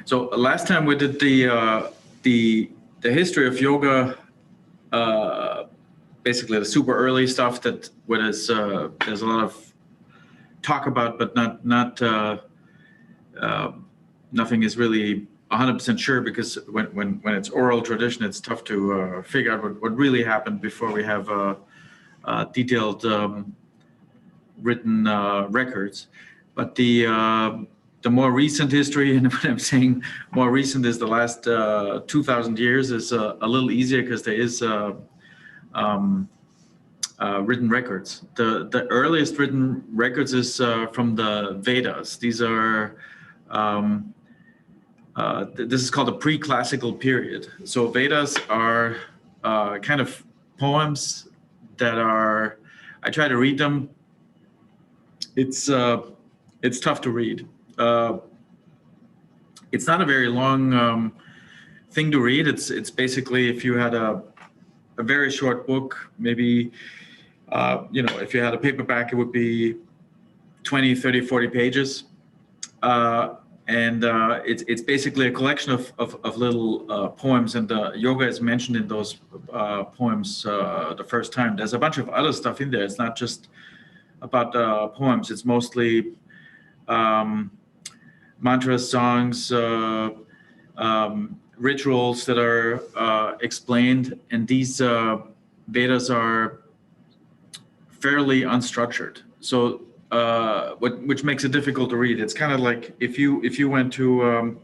So last time we did the history of yoga, basically the super early stuff that there's a lot of talk about, but nothing is really 100% sure, because when it's oral tradition, it's tough to figure out what really happened before we have detailed written records. But the more recent history, and when I'm saying more recent, is the last 2,000 years, is a little easier because there is written records. The earliest written records is from the Vedas. These are this is called a pre-classical period. So Vedas are kind of poems that are. I try to read them. It's tough to read. It's not a very long thing to read. It's basically, if you had a very short book, maybe if you had a paperback, it would be 20, 30, 40 pages. And it's basically a collection of little poems, and yoga is mentioned in those poems the first time. There's a bunch of other stuff in there. It's not just about poems. It's mostly mantras, songs, rituals that are explained, and these Vedas are fairly unstructured. So which makes it difficult to read. It's kind of like if you went to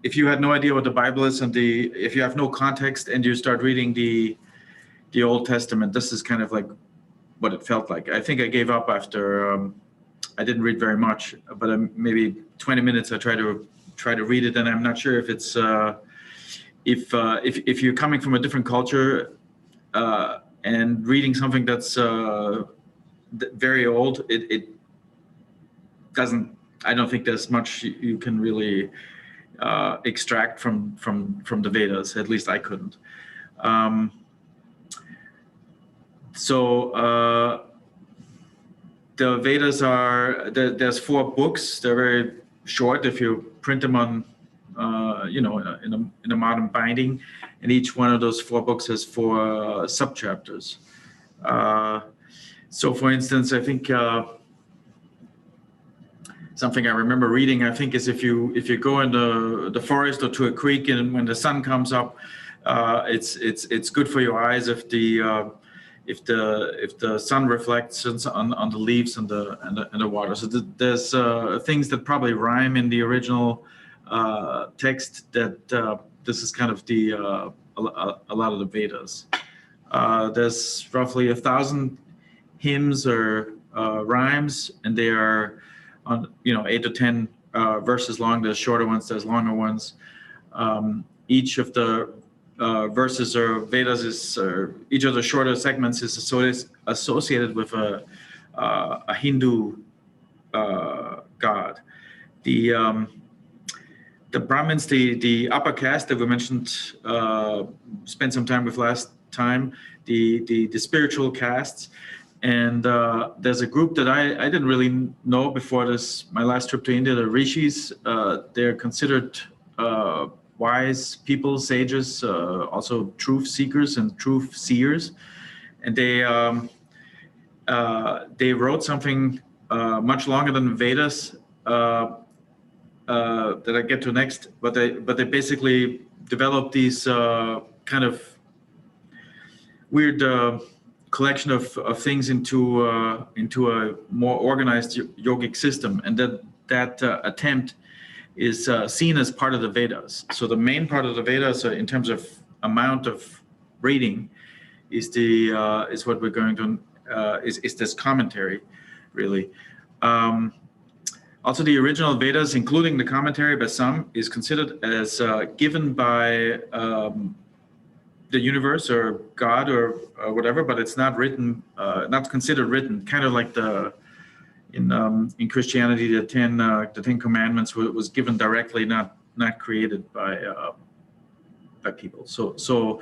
if you had no idea what the Bible is, and if you have no context and you start reading the Old Testament, this is kind of like what it felt like. I think I gave up after I didn't read very much, but maybe 20 minutes I try to read it, and I'm not sure if it's if you're coming from a different culture and reading something that's very old, it doesn't. I don't think there's much you can really extract from the Vedas. At least I couldn't. The Vedas are there's 4 books. They're very short if you print them on in a modern binding, and each one of those 4 books has 4 subchapters. So, for instance, I think something I remember reading, I think, is if you go in the forest or to a creek, and when the sun comes up, it's good for your eyes if the sun reflects on the leaves and the water. So there's things that probably rhyme in the original text. That this is kind of a lot of the Vedas. There's roughly 1,000 hymns or rhymes, and they are on 8 to 10 verses long. There's shorter ones, there's longer ones. Each of the verses or Vedas each of the shorter segments is associated with a Hindu god. The Brahmins, the upper caste that we mentioned, spent some time with last time, the spiritual castes. And there's a group that I didn't really know before my last trip to India, the Rishis. They're considered wise people, sages, also truth seekers and truth seers. And they wrote something much longer than the Vedas that I get to next. But they basically developed these kind of weird collection of things into a more organized yogic system, and that attempt is seen as part of the Vedas. So the main part of the Vedas, in terms of amount of reading, is what we're going to is this commentary, really. Also, the original Vedas, including the commentary by some, is considered as given by the universe or God or whatever, but it's not written, not considered written. Kind of like in Christianity, the Ten Commandments was given directly, not created by people. So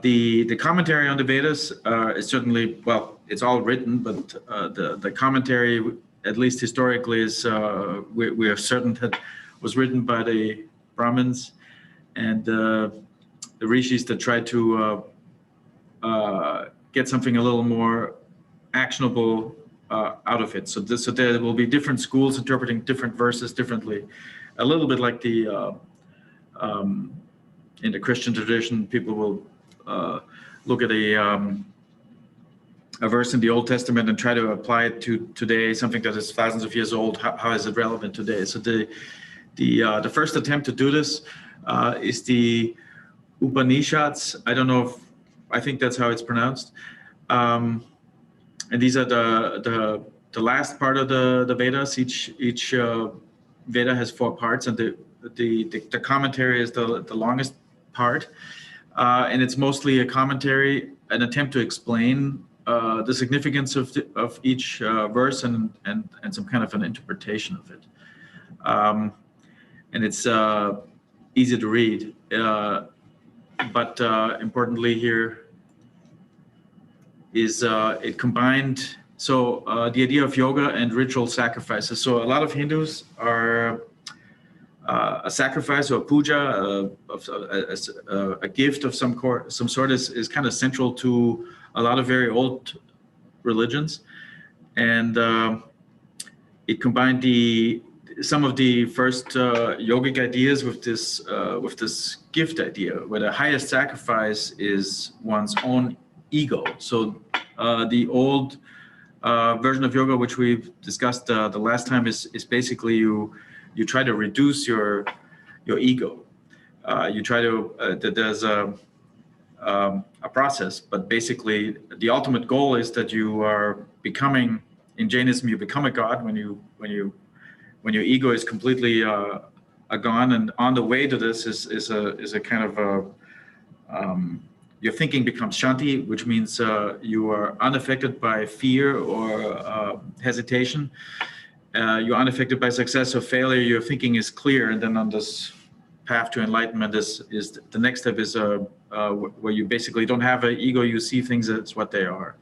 the commentary on the Vedas is certainly, well, it's all written, but the commentary, at least historically, is we are certain that was written by the Brahmins and the rishis that tried to get something a little more actionable out of it. So there will be different schools interpreting different verses differently, a little bit like in the Christian tradition, people will look at a verse in the Old Testament and try to apply it to today, something that is thousands of years old. How is it relevant today? So the first attempt to do this is the Upanishads. I don't know if I think that's how it's pronounced. And these are the last part of the Vedas. Each Veda has 4 parts, and the commentary is the longest part, and it's mostly a commentary, an attempt to explain the significance of each verse and some kind of an interpretation of it. And it's easy to read, but importantly here is it combined. So the idea of yoga and ritual sacrifices. So a lot of Hindus are a sacrifice or a puja, a gift of some sort is kind of central to a lot of very old religions, and it combined some of the first yogic ideas with this gift idea, where the highest sacrifice is one's own ego. So the old version of yoga, which we've discussed the last time, is basically you try to reduce your ego. You try to there's a process, but basically the ultimate goal is that you are becoming, in Jainism, you become a god when your ego is completely gone. And on the way to this is a kind of your thinking becomes shanti, which means you are unaffected by fear or hesitation. You're unaffected by success or failure. Your thinking is clear, and then on this path to enlightenment is the next step is where you basically don't have an ego. You see things as what they are,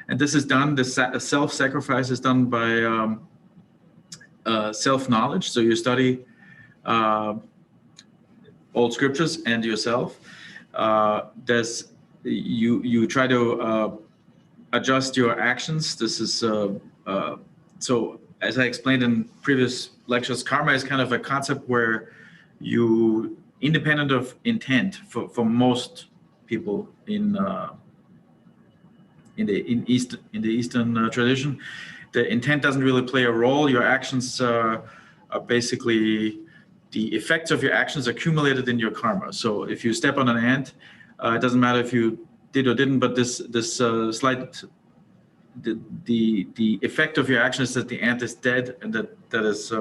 and this is done. This self-sacrifice is done by self-knowledge. So you study old scriptures and yourself. You try to adjust your actions. This is so. As I explained in previous lectures, karma is kind of a concept where you, independent of intent, for most people in the Eastern tradition, the intent doesn't really play a role. Your actions are basically the effects of your actions accumulated in your karma. So if you step on an ant, it doesn't matter if you did or didn't, but this slight. The effect of your action is that the ant is dead, and that is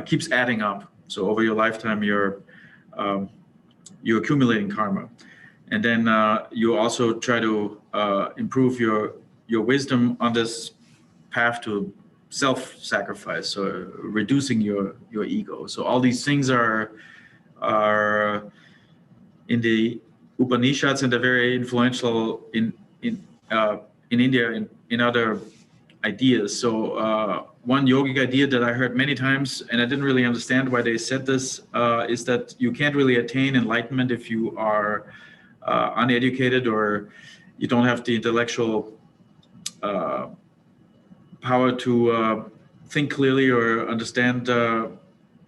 keeps adding up. So over your lifetime, you're accumulating karma, and then you also try to improve your wisdom on this path to self-sacrifice, so reducing your ego. So all these things are in the Upanishads, and they're very influential in India in other ideas. So one yogic idea that I heard many times, and I didn't really understand why they said this, is that you can't really attain enlightenment if you are uneducated, or you don't have the intellectual power to think clearly or understand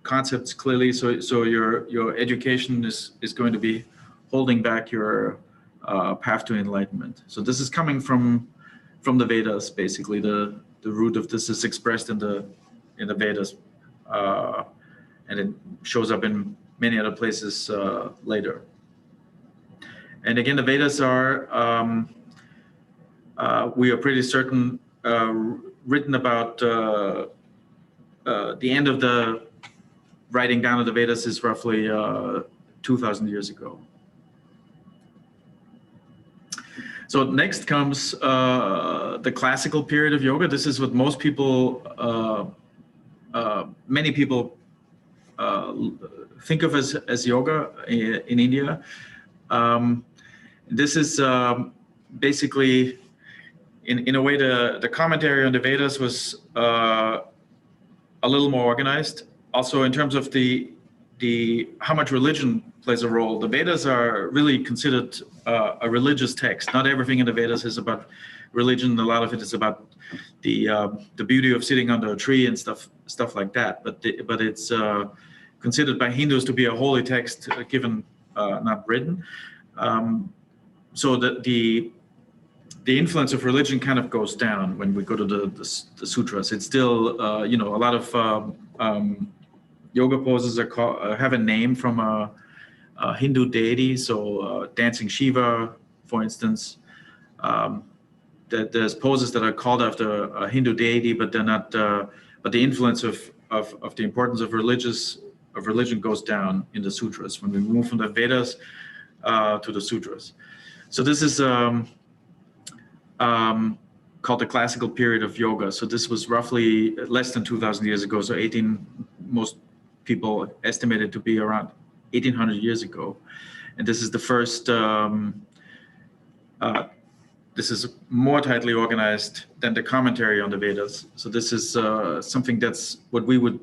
concepts clearly. So your education is going to be holding back your path to enlightenment. So this is coming from the Vedas. Basically, the root of this is expressed in the Vedas, and it shows up in many other places later. And again, the Vedas are we are pretty certain written about the end of the writing down of the Vedas is roughly 2,000 years ago. So next comes the classical period of yoga. This is what most people, many people think of as yoga in India. This is basically, in a way, the commentary on the Vedas was a little more organized. Also, in terms of the how much religion plays a role, the Vedas are really considered a religious text. Not everything in the Vedas is about religion. A lot of it is about the beauty of sitting under a tree and stuff like that. But it's considered by Hindus to be a holy text, given not written. So that the influence of religion kind of goes down when we go to the sutras. It's still a lot of yoga poses have a name from a Hindu deity. So dancing Shiva, for instance. There's poses that are called after a Hindu deity, but they're not. But the influence of the importance of religion goes down in the sutras when we move from the Vedas to the sutras. So this is called the classical period of yoga. So this was roughly less than 2,000 years ago. So most people estimate it to be around 1,800 years ago. And this is the first, this is more tightly organized than the commentary on the Vedas. So this is something that's what we would,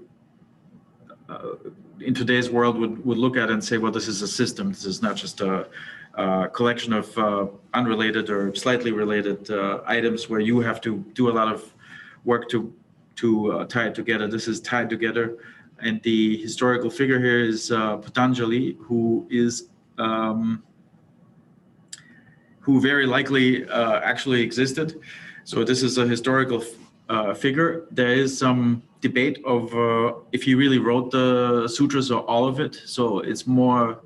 in today's world, would look at and say, well, this is a system. This is not just a collection of unrelated or slightly related items where you have to do a lot of work to tie it together. This is tied together. And the historical figure here is Patanjali, who very likely actually existed. So this is a historical figure. There is some debate of if he really wrote the sutras or all of it. So it's more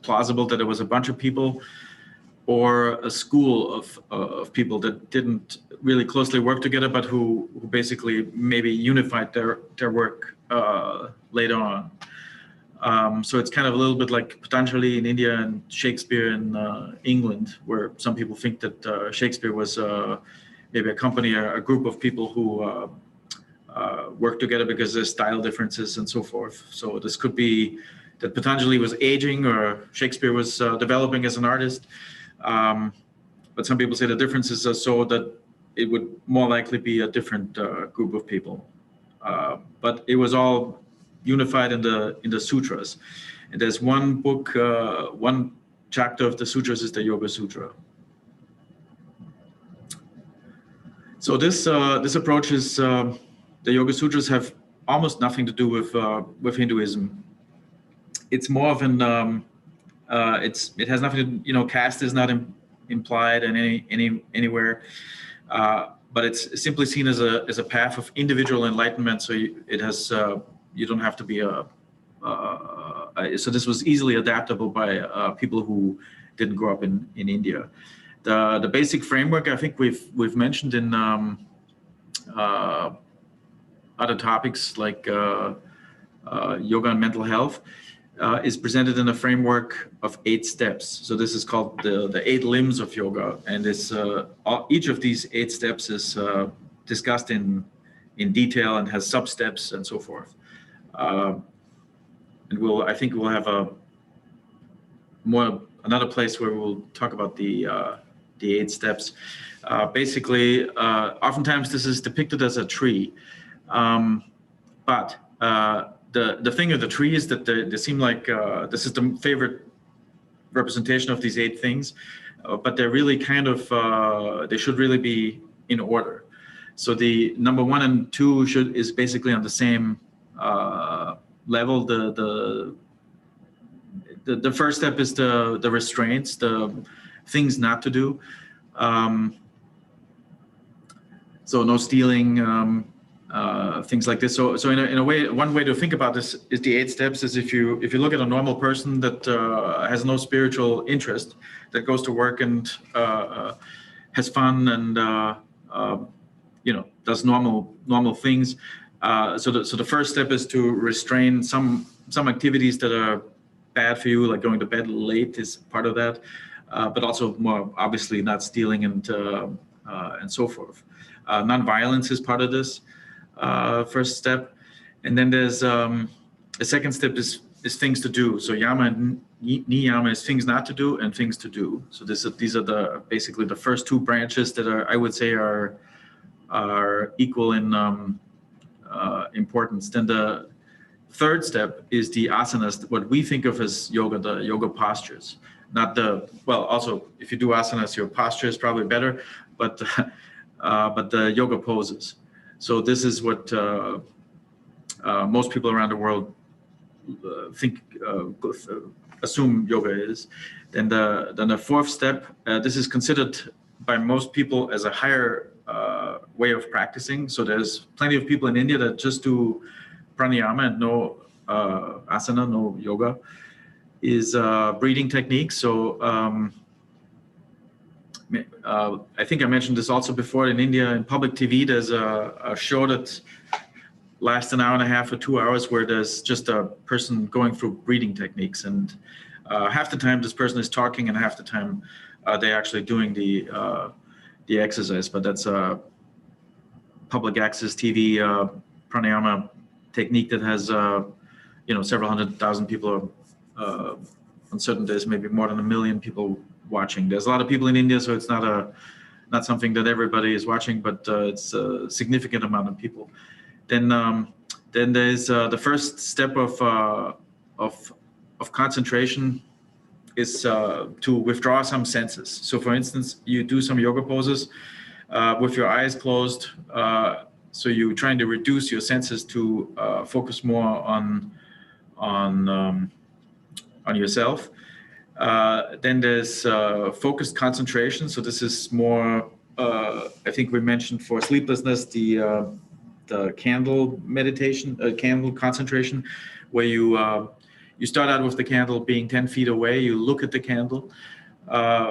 plausible that it was a bunch of people or a school of people that didn't really closely work together, but who basically maybe unified their work later on. So it's kind of a little bit like Patanjali in India and Shakespeare in England, where some people think that Shakespeare was maybe a company, a group of people who worked together because there's style differences and so forth. So this could be that Patanjali was aging or Shakespeare was developing as an artist. But some people say the differences are so that it would more likely be a different group of people. But it was all unified in the sutras. And there's one book, one chapter of the sutras is the Yoga Sutra. So this approach is the Yoga Sutras have almost nothing to do with Hinduism. It's more of an it has nothing to, caste is not implied in anywhere, but it's simply seen as a path of individual enlightenment. So it has you don't have to be so this was easily adaptable by people who didn't grow up in India. The basic framework I think we've mentioned in other topics like yoga and mental health. Is presented in a framework of 8 steps. So this is called the 8 limbs of yoga, and it's each of these 8 steps is discussed in detail and has sub-steps and so forth. And I think we'll have another place where we'll talk about the 8 steps. Basically, oftentimes this is depicted as a tree, but the thing of the tree is that they seem like this is the favorite representation of these 8 things, but they're really kind of they should really be in order. So the number 1 and 2 is basically on the same level. The first step is the restraints, the things not to do. So no stealing. Things like this. So in a way, one way to think about this is the 8 steps is if you look at a normal person that has no spiritual interest, that goes to work and has fun and does normal things. So the first step is to restrain some activities that are bad for you, like going to bed late is part of that, but also more obviously not stealing and so forth. Non-violence is part of this. First step, and then there's a second step is things to do. So yama and niyama is things not to do and things to do. So these are basically the first 2 branches that I would say are equal in importance. Then the third step is the asanas, what we think of as yoga, the yoga postures. Not the, well, also if you do asanas, your posture is probably better, but the yoga poses. So this is what most people around the world assume yoga is. Then the fourth step, this is considered by most people as a higher way of practicing. So there's plenty of people in India that just do pranayama and no asana, no yoga, is breathing technique. So I think I mentioned this also before. In India, in public TV, there's a show that lasts an hour and a half or 2 hours where there's just a person going through breathing techniques. And half the time this person is talking and half the time they're actually doing the exercise. But that's a public access TV pranayama technique that has several 100,000 people on certain days, maybe more than 1 million people watching. There's a lot of people in India, so it's not something that everybody is watching, but it's a significant amount of people. Then there's the first step of concentration is to withdraw some senses. So for instance, you do some yoga poses with your eyes closed. So you're trying to reduce your senses to focus more on yourself. Then there's focused concentration. So this is more, I think we mentioned for sleeplessness, the candle meditation, candle concentration, where you start out with the candle being 10 feet away. You look at the candle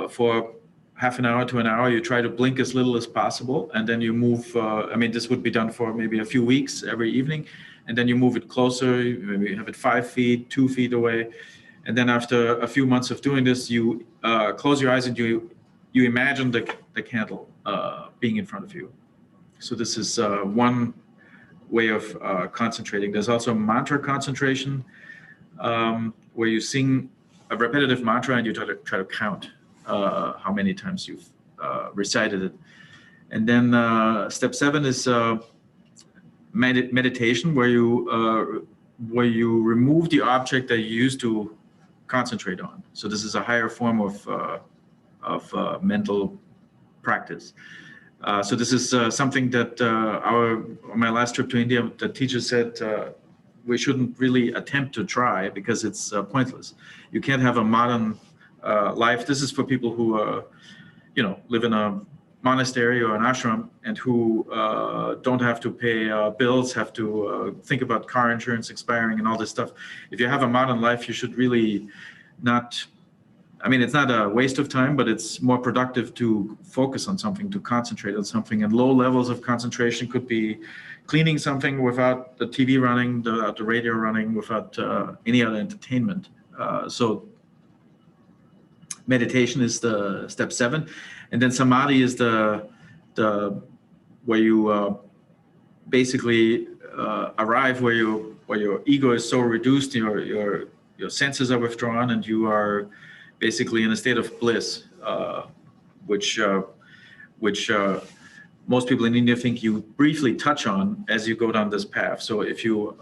for half an hour to an hour. You try to blink as little as possible, and then you move. This would be done for maybe a few weeks every evening, and then you move it closer. Maybe you have it 5 feet, 2 feet away. And then after a few months of doing this, you close your eyes and you imagine the candle being in front of you. So this is one way of concentrating. There's also mantra concentration, where you sing a repetitive mantra and you try to count how many times you've recited it. And then step 7 is meditation, where you remove the object that you used to concentrate on. So this is a higher form of mental practice. So this is something that on my last trip to India, the teacher said we shouldn't really attempt to try because it's pointless. You can't have a modern life. This is for people who live in a monastery or an ashram and who don't have to pay bills, have to think about car insurance expiring and all this stuff. If you have a modern life, you should really not. It's not a waste of time, but it's more productive to focus on something, to concentrate on something. And low levels of concentration could be cleaning something without the TV running, without the radio running, without any other entertainment. So meditation is the step 7. And then samadhi is the where you basically arrive where your ego is so reduced, your senses are withdrawn, and you are basically in a state of bliss, which most people in India think you briefly touch on as you go down this path. So if you,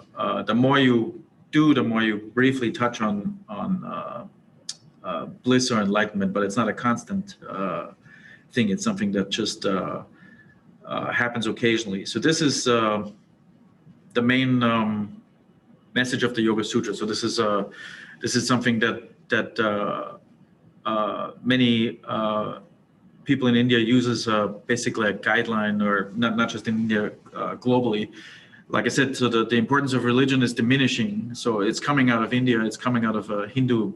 the more you do, the more you briefly touch on bliss or enlightenment, but it's not a constant thing. It's something that just happens occasionally. So this is the main message of the Yoga Sutra. So this is something that many people in India use as basically a guideline, or not just in India, globally. Like I said, so the importance of religion is diminishing. So it's coming out of India, it's coming out of a Hindu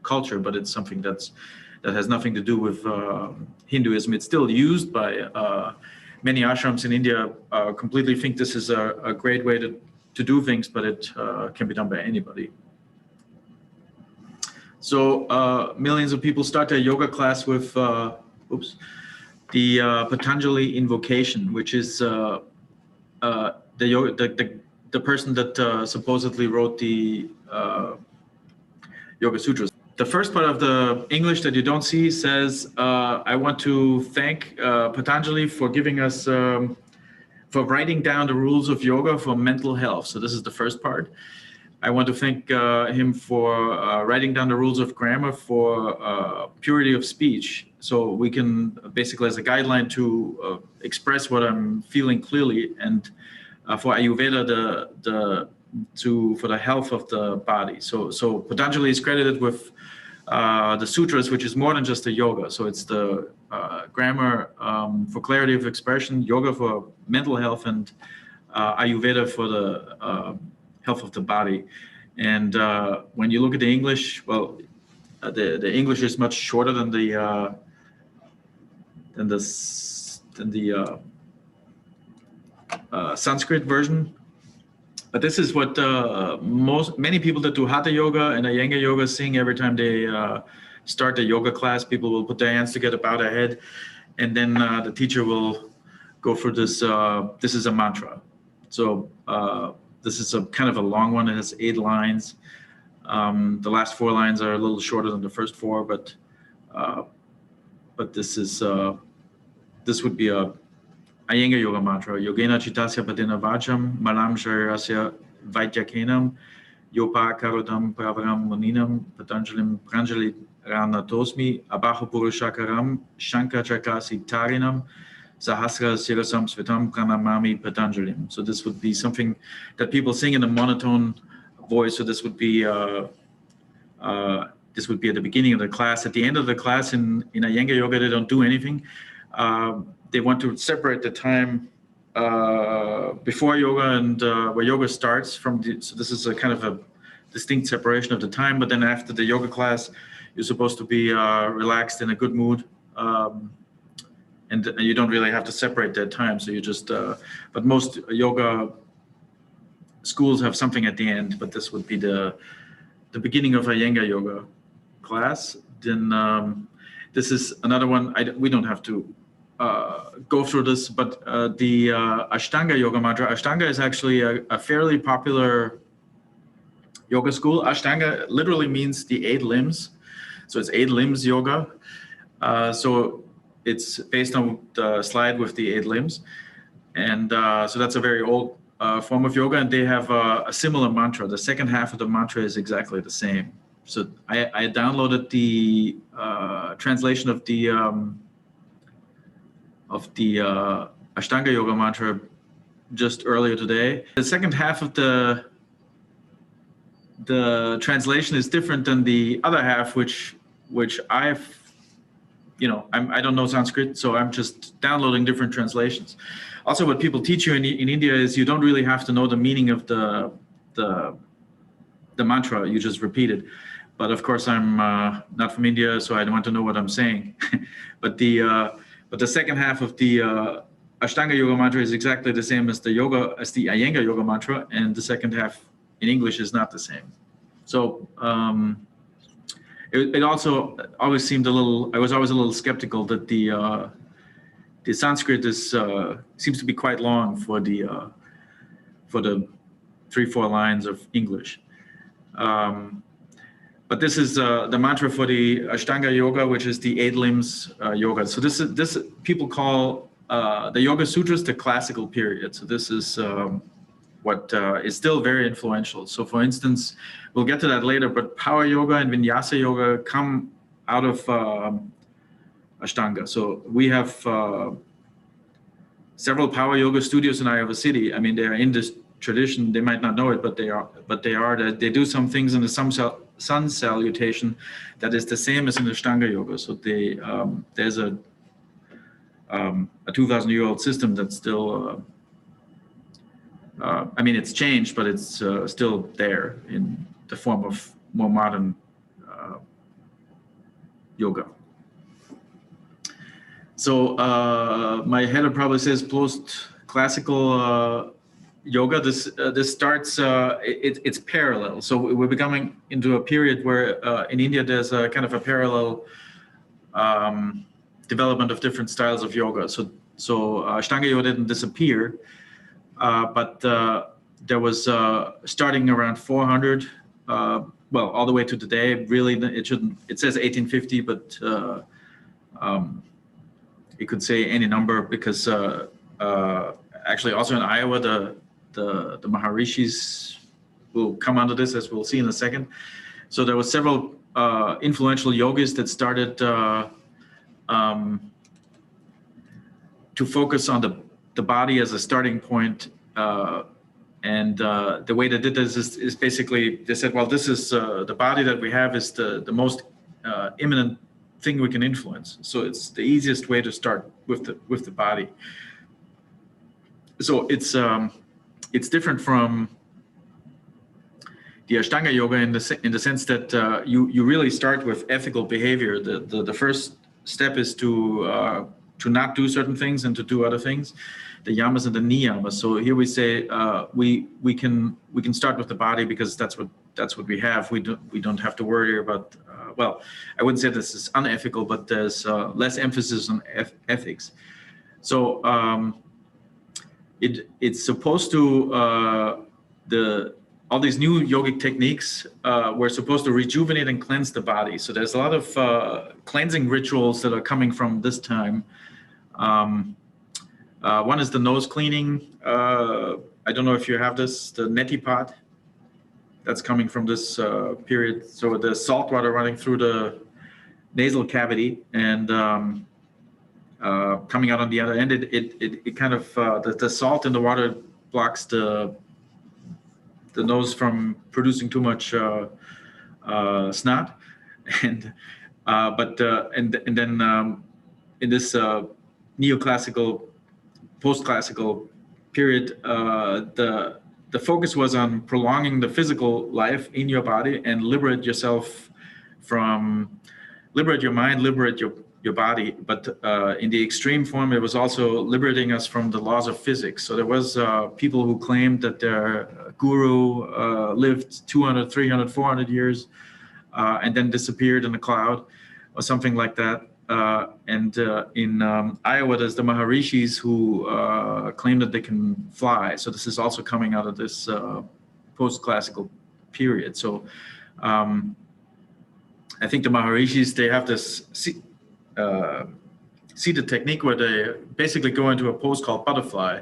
culture, but it's something that has nothing to do with Hinduism. It's still used by many ashrams in India. Completely think this is a great way to do things, but it can be done by anybody. So millions of people start their yoga class with the Patanjali invocation, which is the person that supposedly wrote the Yoga Sutras. The first part of the English that you don't see says, I want to thank Patanjali for giving us, for for writing down the rules of yoga for mental health. So this is the first part. I want to thank him for writing down the rules of grammar for purity of speech. So we can basically, as a guideline to express what I'm feeling clearly, and for Ayurveda, for the health of the body. So Patanjali is credited with the sutras, which is more than just the yoga. So it's the grammar for clarity of expression, yoga for mental health, and Ayurveda for the health of the body. And when you look at the English, well, the English is much shorter than the Sanskrit version. But this is what many people that do Hatha yoga and Ashtanga yoga sing every time they start the yoga class. People will put their hands together, bow their head, and then the teacher will go for this. This is a mantra. So this is a kind of a long one. It has 8 lines. The last 4 lines are a little shorter than the first 4, but this is this would be a Ashtanga yoga mantra. Yogena chittasya padena vacham malam sharirasya vaidyakenam yopa karodam pravaram muninam patanjalim pranjali ranatosmi abaho purushakaram shankachakasi tarinam sahasra sirasam svitam pranamami patanjalim. So this would be something that people sing in a monotone voice. So this would be at the beginning of the class. At the end of the class in Ashtanga yoga, they don't do anything. They want to separate the time before yoga and where yoga starts from. So this is a kind of a distinct separation of the time. But then after the yoga class, you're supposed to be relaxed, in a good mood, and you don't really have to separate that time. So you just. But most yoga schools have something at the end. But this would be the beginning of a Ashtanga yoga class. Then this is another one. We don't have to go through this, but the Ashtanga yoga mantra. Ashtanga is actually a fairly popular yoga school. Ashtanga literally means the 8 limbs. So it's 8 limbs yoga. So it's based on the slide with the 8 limbs. And so that's a very old form of yoga, and they have a similar mantra. The second half of the mantra is exactly the same. So I downloaded the translation of the Ashtanga yoga mantra just earlier today. The second half of the translation is different than the other half, which I've, I don't know Sanskrit, so I'm just downloading different translations. Also, what people teach you in India is you don't really have to know the meaning of the mantra. You just repeat it. But of course, I'm not from India, so I don't want to know what I'm saying. But the second half of the Ashtanga yoga mantra is exactly the same as the Ashtanga yoga mantra, and the second half in English is not the same. So it also always seemed I was always a little skeptical that the Sanskrit seems to be quite long for the 3-4 lines of English. But this is the mantra for the Ashtanga yoga, which is the 8 limbs yoga. So this people call the Yoga Sutras the classical period. So this is what is still very influential. So for instance, we'll get to that later, but Power Yoga and Vinyasa Yoga come out of Ashtanga. So we have several Power Yoga studios in Iowa City. I mean, they are in this tradition. They might not know it, but they are. They do some things in the sun salutation that is the same as in Ashtanga Yoga. So there's a 2,000-year-old system that's still. I mean, it's changed, but it's still there in the form of more modern yoga. So my header probably says post-classical yoga. This starts. It's parallel. So we're becoming into a period where in India there's a kind of a parallel development of different styles of yoga. So Ashtanga yoga didn't disappear. But there was starting around 400, well, all the way to today. Really, it shouldn't. It says 1850, but it could say any number because actually also in Iowa, the Maharishis will come under this, as we'll see in a second. So there were several influential yogis that started to focus on the body as a starting point. And the way they did this is basically, they said, well, this is the body that we have is the most imminent thing we can influence. So it's the easiest way to start with the body. So it's different from the Ashtanga Yoga in the sense that you really start with ethical behavior. The first step is to not do certain things and to do other things, the yamas and the niyamas. So here we say we can start with the body because that's what we have. We don't have to worry about. Well, I wouldn't say this is unethical, but there's less emphasis on ethics. So it's supposed to all these new yogic techniques were supposed to rejuvenate and cleanse the body. So there's a lot of cleansing rituals that are coming from this time. One is the nose cleaning. I don't know if you have this, the neti pot. That's coming from this period. So the salt water running through the nasal cavity and coming out on the other end, it kind of, the salt in the water blocks the nose from producing too much snot. And then in this neoclassical, post-classical period, the focus was on prolonging the physical life in your body and liberate yourself from, liberate your mind, liberate your body. But in the extreme form, it was also liberating us from the laws of physics. So there was people who claimed that their guru lived 200, 300, 400 years and then disappeared in a cloud or something like that. And in Iowa, there's the Maharishis who claim that they can fly. So this is also coming out of this post-classical period. So I think the Maharishis, they have this seated technique where they basically go into a pose called butterfly.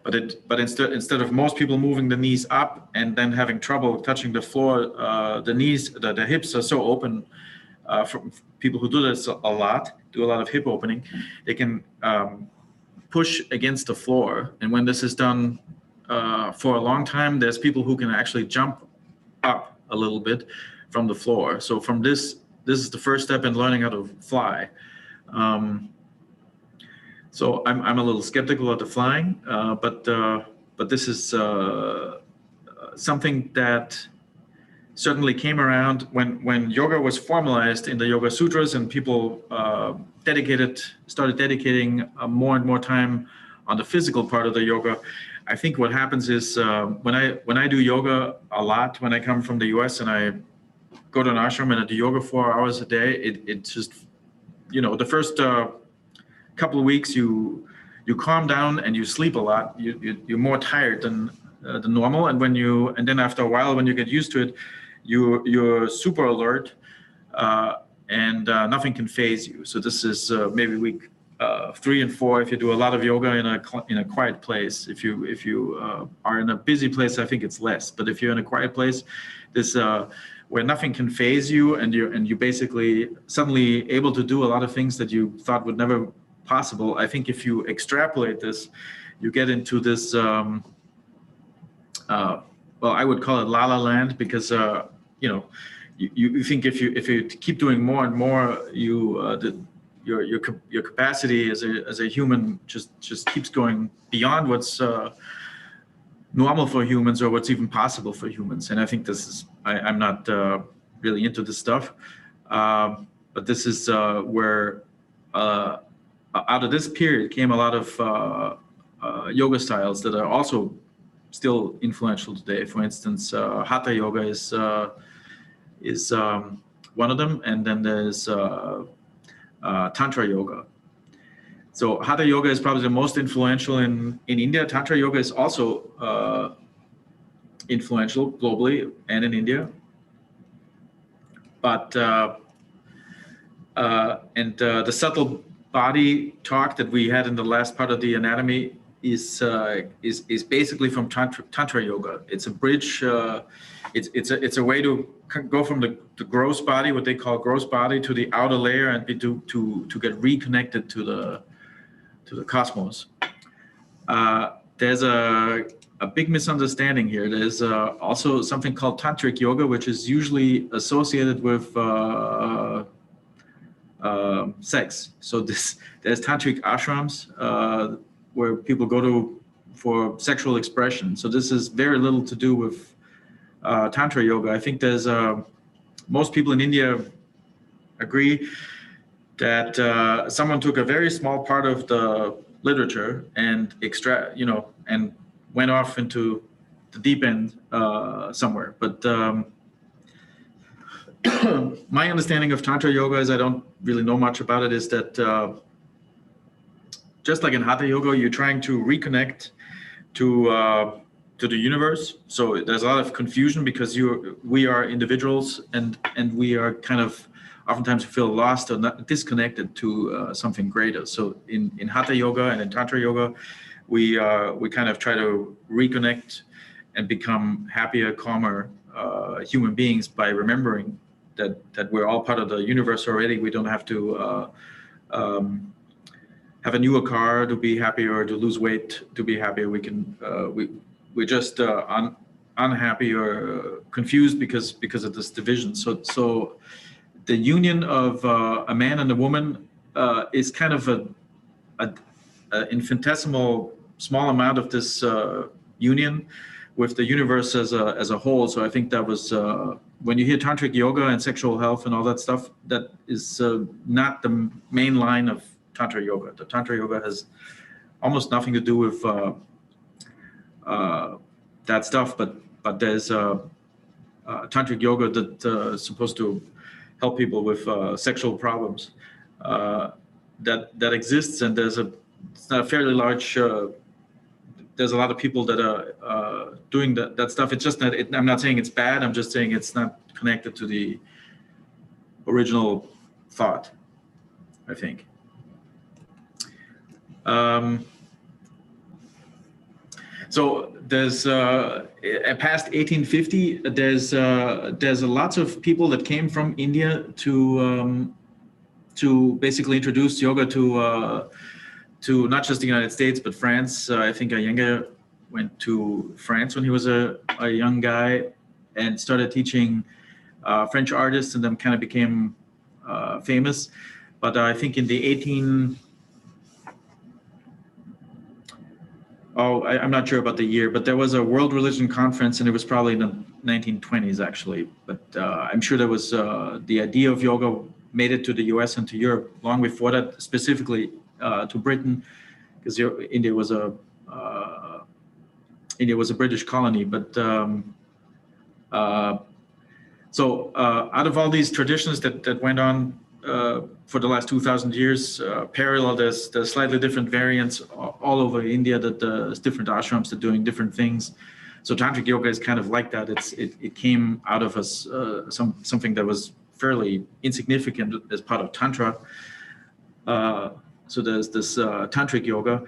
But instead of most people moving the knees up and then having trouble touching the floor, the hips are so open. For people who do this a lot of hip opening, they can push against the floor. And when this is done for a long time, there's people who can actually jump up a little bit from the floor. So from this is the first step in learning how to fly. So I'm a little skeptical of the flying, but this is something that certainly came around when yoga was formalized in the Yoga Sutras and people started dedicating more and more time on the physical part of the yoga. I think what happens is when I do yoga a lot, when I come from the US and I go to an ashram and I do yoga 4 hours a day, it just, the first couple of weeks you calm down and you sleep a lot. You're more tired than normal, and then after a while, when you get used to it, you're super alert, and nothing can faze you. So this is maybe week 3 and 4 if you do a lot of yoga in a quiet place. If you are in a busy place, I think it's less. But if you're in a quiet place, this where nothing can faze you, and you're basically suddenly able to do a lot of things that you thought would never possible. I think if you extrapolate this, you get into this. Well, I would call it la la land, because you think if you keep doing more and more, your capacity as a human just keeps going beyond what's normal for humans or what's even possible for humans. And I think this is I'm not really into this stuff, but this is where out of this period came a lot of yoga styles that are also still influential today. For instance, Hatha Yoga is one of them, and then there's Tantra Yoga. So Hatha Yoga is probably the most influential in India. Tantra Yoga is also influential globally and in India. But the subtle body talk that we had in the last part of the anatomy is basically from Tantra Yoga. It's a bridge. It's a way to go from the gross body, what they call gross body, to the outer layer, and to get reconnected to the cosmos. There's a big misunderstanding here. There's also something called Tantric Yoga, which is usually associated with sex. So there's Tantric ashrams where people go to for sexual expression. So this is very little to do with Tantra Yoga. I think there's most people in India agree that someone took a very small part of the literature and and went off into the deep end somewhere. But my understanding of Tantra Yoga is, I don't really know much about it, is that just like in Hatha Yoga, you're trying to reconnect to the universe. So there's a lot of confusion because we are individuals and we are kind of oftentimes feel lost or not disconnected to something greater. So in Hatha Yoga and in Tantra Yoga, we kind of try to reconnect and become happier, calmer human beings by remembering that we're all part of the universe already. We don't have to have a newer car to be happy or to lose weight to be happy. We can we're just unhappy or confused because of this division. So the union of a man and a woman is kind of a infinitesimal small amount of this union with the universe as a whole. So I think that was when you hear Tantric Yoga and sexual health and all that stuff, that is not the main line of Tantra Yoga. The Tantra Yoga has almost nothing to do with that stuff, but there's Tantric Yoga that is supposed to help people with sexual problems that exists, and it's a fairly large. There's a lot of people that are doing that stuff. It's just that I'm not saying it's bad. I'm just saying it's not connected to the original thought, I think. So there's past 1850, there's lots of people that came from India to basically introduce yoga to not just the United States but France. I think Iyengar went to France when he was a young guy and started teaching French artists, and then kind of became famous. But I think in the I'm not sure about the year, but there was a World Religion Conference, and it was probably in the 1920s, actually. But I'm sure there was the idea of yoga made it to the US and to Europe long before that, specifically to Britain, because India was a British colony. But so out of all these traditions that went on for the last 2,000 years, parallel, there's slightly different variants all over India, that there's different ashrams that are doing different things. So Tantric Yoga is kind of like that. It came out of us something that was fairly insignificant as part of Tantra. So there's this Tantric Yoga.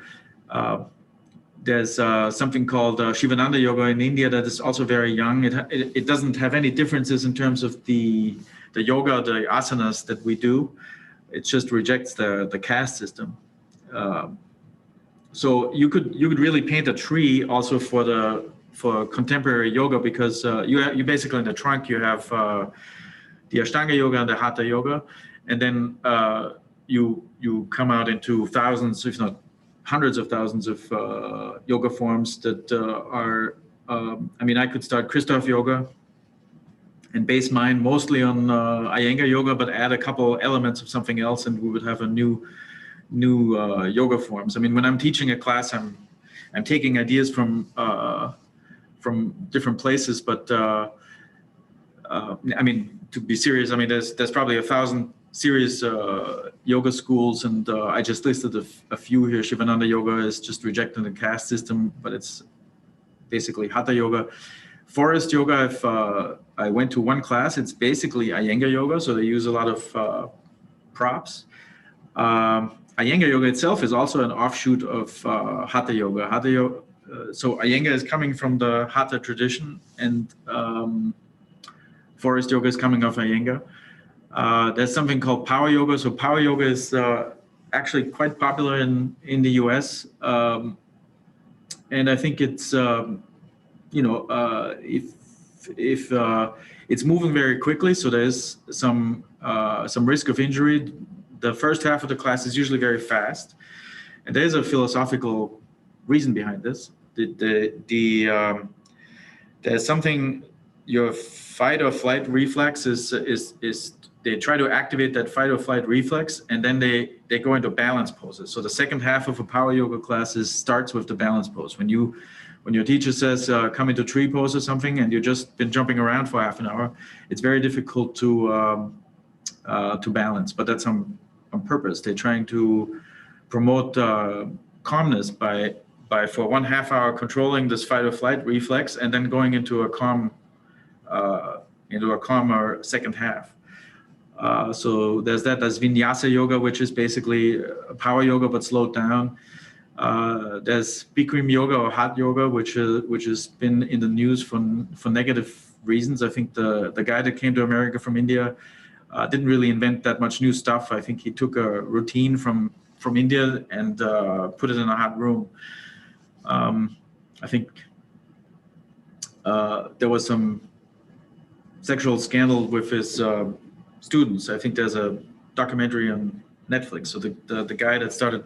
There's something called Shivananda Yoga in India that is also very young. It doesn't have any differences in terms of the yoga, the asanas that we do. It just rejects the caste system. So you could really paint a tree also for contemporary yoga, because you basically in the trunk you have the Ashtanga Yoga and the Hatha Yoga, and then you come out into thousands, if not hundreds of thousands of yoga forms that are. I could start Christoph Yoga and base mine mostly on Iyengar Yoga, but add a couple elements of something else, and we would have a new yoga forms. When I'm teaching a class, I'm taking ideas from different places, but to be serious, there's probably 1,000 serious yoga schools, and I just listed a few here. Shivananda Yoga is just rejecting the caste system, but it's basically Hatha Yoga. Forest Yoga, I went to one class. It's basically Iyengar Yoga, so they use a lot of props. Iyengar yoga itself is also an offshoot of Hatha yoga. So Iyengar is coming from the Hatha tradition, and forest yoga is coming off Iyengar. There's something called power yoga. So power yoga is actually quite popular in the US. And I think it's, if it's moving very quickly, so there's some risk of injury. The first half of the class is usually very fast, and there's a philosophical reason behind this. There's something, your fight or flight reflex is they try to activate that fight or flight reflex, and then they go into balance poses. So the second half of a power yoga class starts with the balance pose. When your teacher says come into tree pose or something, and you've just been jumping around for half an hour, it's very difficult to balance. But that's on purpose. They're trying to promote calmness by for 1/2 hour controlling this fight or flight reflex, and then going into a calmer second half. So there's that. There's vinyasa yoga, which is basically power yoga but slowed down. There's Bikram yoga or hot yoga, which has been in the news for negative reasons. I think the guy that came to America from India didn't really invent that much new stuff. I think he took a routine from India and put it in a hot room. I think there was some sexual scandal with his students. I think there's a documentary on Netflix. So the guy that started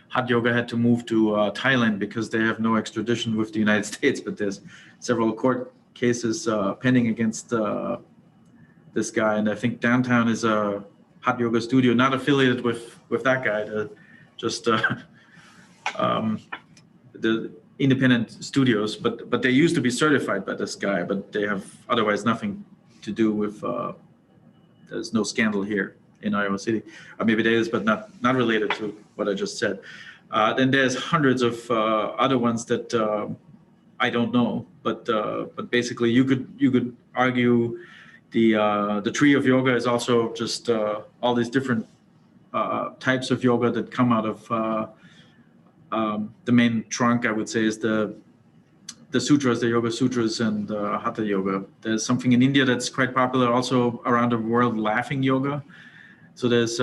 hot yoga had to move to Thailand because they have no extradition with the United States, but there's several court cases pending against this guy. And I think downtown is a hot yoga studio, not affiliated with that guy, just the independent studios, but they used to be certified by this guy, but they have otherwise nothing to do with, there's no scandal here in Iowa City. Or maybe there is, but not related to what I just said. Then there's hundreds of other ones that I don't know, but basically you could argue the tree of yoga is also just all these different types of yoga that come out of the main trunk, I would say, is the sutras, the yoga sutras, and hatha yoga. There's something in India that's quite popular also around the world, laughing yoga. So there's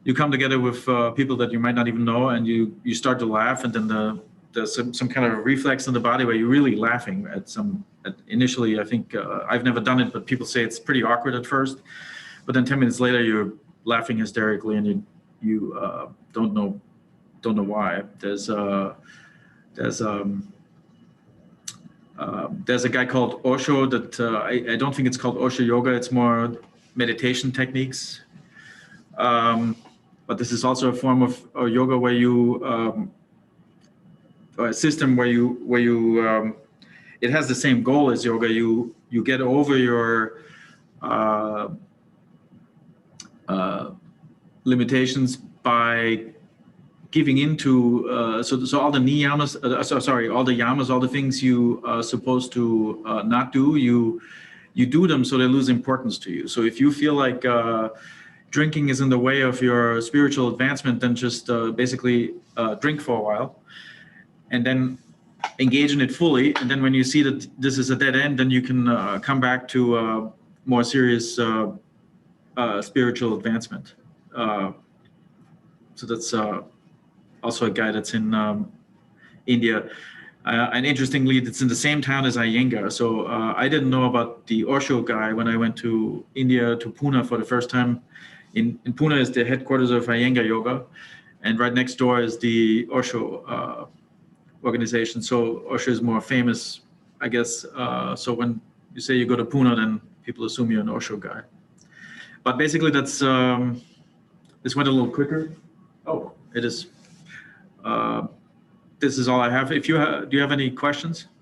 you come together with people that you might not even know, and you start to laugh, and then there's some kind of reflex in the body where you're really laughing initially. I think I've never done it, but people say it's pretty awkward at first, but then 10 minutes later you're laughing hysterically, and you don't know why. There's a guy called Osho that I don't think it's called Osho yoga. It's more meditation techniques. But this is also a form of yoga where you a system where you it has the same goal as yoga. You get over your limitations by giving into so all the niyamas, all the yamas, all the things you are supposed to not do, you do them so they lose importance to you. So if you feel like drinking is in the way of your spiritual advancement, then just basically drink for a while and then engage in it fully. And then when you see that this is a dead end, then you can come back to more serious spiritual advancement. So that's also a guy that's in India. And interestingly, it's in the same town as Iyengar. So I didn't know about the Osho guy when I went to India, to Pune for the first time. In Pune is the headquarters of Ashtanga Yoga, and right next door is the Osho organization. So Osho is more famous, I guess. So when you say you go to Pune, then people assume you're an Osho guy. But basically, that's this went a little quicker. Oh, it is. This is all I have. If you do you have any questions?